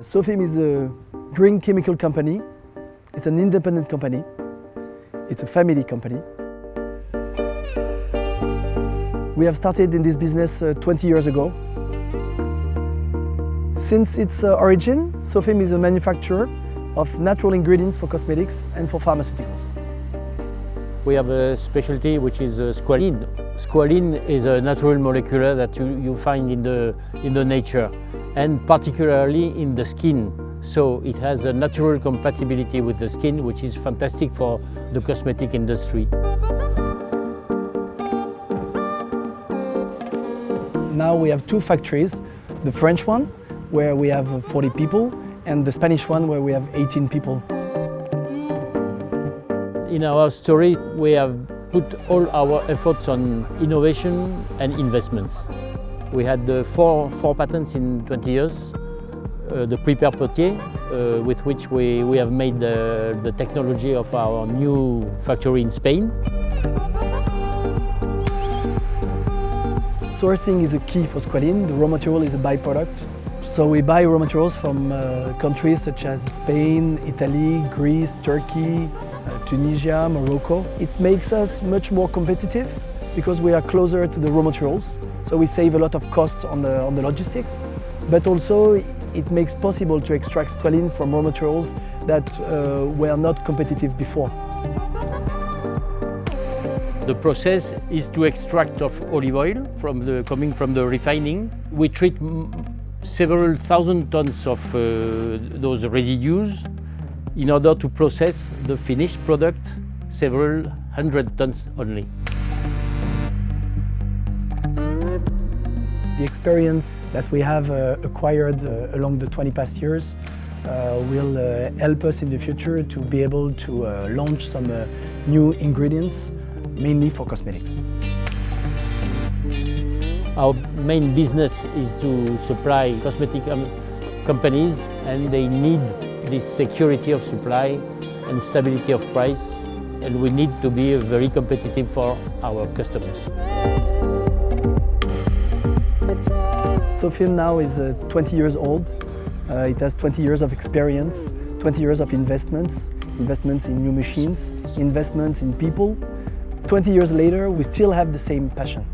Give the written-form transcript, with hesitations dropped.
SOPHIM is a green chemical company. It's an independent company. It's a family company. We have started in this business 20 years ago. Since its origin, SOPHIM is a manufacturer of natural ingredients for cosmetics and for pharmaceuticals. We have a specialty which is squalane. Squalane is a natural molecule that you find in the nature, and particularly in the skin. So it has a natural compatibility with the skin, which is fantastic for the cosmetic industry. Now we have two factories, the French one, where we have 40 people, and the Spanish one, where we have 18 people. In our story, we have put all our efforts on innovation and investments. We had four patents in 20 years. The prepare potier, with which we have made the technology of our new factory in Spain. Sourcing is a key for squalane. The raw material is a byproduct. So we buy raw materials from countries such as Spain, Italy, Greece, Turkey, Tunisia, Morocco. It makes us much more competitive because we are closer to the raw materials. So we save a lot of costs on the logistics, but also it makes possible to extract squalane from raw materials that were not competitive before. The process is to extract of olive oil coming from the refining. We treat several thousand tons of those residues in order to process the finished product, several hundred tons only. The experience that we have acquired along the 20 past years will help us in the future to be able to launch some new ingredients, mainly for cosmetics. Our main business is to supply cosmetic companies, and they need this security of supply and stability of price, and we need to be very competitive for our customers. SOPHIM now is 20 years old. It has 20 years of experience, 20 years of investments in new machines, investments in people. 20 years later, we still have the same passion.